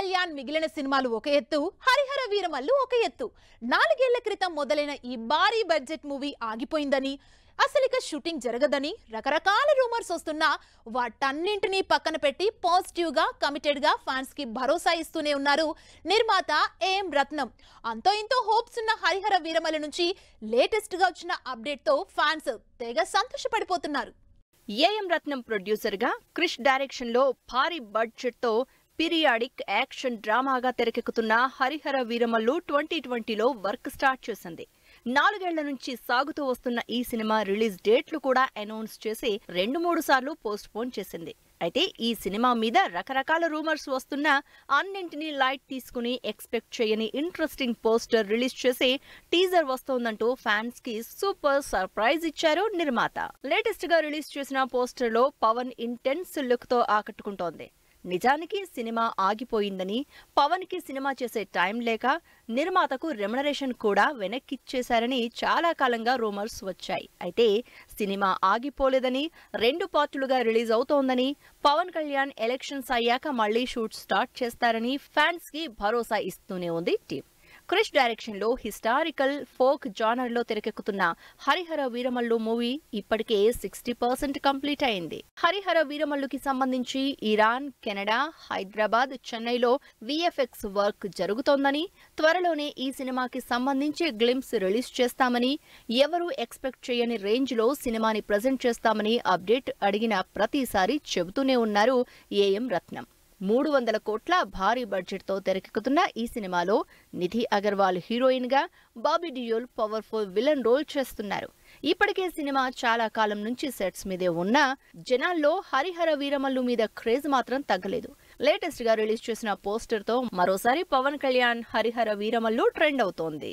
కళ్యాణ్ మిగిలిన సినిమాలు ఒక ఎత్తు, హరిహర వీరమల్లు ఒక ఎత్తు. 4 ఏళ్ల క్రితం మొదలైన ఈ భారీ బడ్జెట్ మూవీ ఆగిపోయిందని, అసలిక షూటింగ్ జరగదని రకరకాల రూమర్స్ వస్తున్నా వాటన్నింటినీ పక్కన పెట్టి పాజిటివ్ గా కమిటెడ్ గా ఫ్యాన్స్ కి భరోసా ఇస్తూనే ఉన్నారు నిర్మాత ఏఎం రత్నం. అంతో ఇంతో హోప్స్ ఉన్న హరిహర వీరమల్లు నుంచి లేటెస్ట్ గా వచ్చిన అప్డేట్ తో ఫ్యాన్స్ తెగ సంతోషపడిపోతున్నారు. ఏఎం రత్నం ప్రొడ్యూసర్ గా క్రిష్ డైరెక్షన్ లో భారీ బడ్జెట్ తో పీరియాడిక్ యాక్షన్ డ్రామాగా తెరకెక్కుతున్న హరిహర వీరమల్లు 2020లో వర్క్ స్టార్ట్ చేసింది. 4 ఏళ్ల నుంచి సాగుతూ వస్తున్న ఈ సినిమా రిలీజ్ డేట్లు కూడా అనౌన్స్ చేసి 2-3 సార్లు పోస్ట్ పోన్ చేసింది. అయితే ఈ సినిమా మీద రకరకాల రూమర్స్ వస్తున్నా అన్నింటినీ లైట్ తీసుకుని ఎక్స్పెక్ట్ చేయని ఇంట్రెస్టింగ్ పోస్టర్ రిలీజ్ చేసి టీజర్ వస్తోందంటూ ఫ్యాన్స్ కి సూపర్ సర్ప్రైజ్ ఇచ్చారు నిర్మాత. లేటెస్ట్ గా రిలీజ్ చేసిన పోస్టర్ లో పవన్ ఇంటెన్స్ లుక్ తో ఆకట్టుకుంటోంది. నిజానికి సినిమా ఆగిపోయిందని, పవన్ కి సినిమా చేసే టైం లేక నిర్మాతకు రెమ్యునరేషన్ కూడా వెనక్కిచ్చేశారని చాలా కాలంగా రూమర్స్ వచ్చాయి. అయితే సినిమా ఆగిపోలేదని, 2 పార్టులుగా రిలీజ్ అవుతోందని, పవన్ కళ్యాణ్ ఎలక్షన్స్ అయ్యాక మళ్లీ షూట్ స్టార్ట్ చేస్తారని ఫ్యాన్స్ కి భరోసా ఇస్తూనే ఉంది టీం. క్రిష్ డైరెక్షన్ లో హిస్టారికల్ ఫోక్ జానర్ లో తెరకెక్కుతున్న హరిహర వీరమల్లు మూవీ ఇప్పటికే 60% కంప్లీట్ అయింది. హరిహర వీరమల్లుకి సంబంధించి ఇరాన్, కెనడా, హైదరాబాద్, చెన్నైలో విఎఫ్ఎక్స్ వర్క్ జరుగుతోందని, త్వరలోనే ఈ సినిమాకి సంబంధించి గ్లింప్స్ రిలీజ్ చేస్తామని, ఎవరూ ఎక్స్పెక్ట్ చేయని రేంజ్ లో సినిమాని ప్రజెంట్ చేస్తామని అప్డేట్ అడిగిన ప్రతిసారి చెబుతూనే ఉన్నారు ఏఎం రత్నం. 300 కోట్ల భారీ బడ్జెట్ తో తెరకెక్కుతున్న ఈ సినిమాలో నిధి అగర్వాల్ హీరోయిన్ గా, Bobby Deol powerful villain role చేస్తున్నారు. ఇప్పటికే సినిమా చాలా కాలం నుంచి సెట్స్ మీదే ఉన్నా జనాల్లో హరిహర వీరమల్లు మీద క్రేజ్ మాత్రం తగ్గలేదు. లేటెస్ట్ గా రిలీజ్ చేసిన పోస్టర్ తో మరోసారి పవన్ కళ్యాణ్ హరిహర వీరమల్లు ట్రెండ్ అవుతోంది.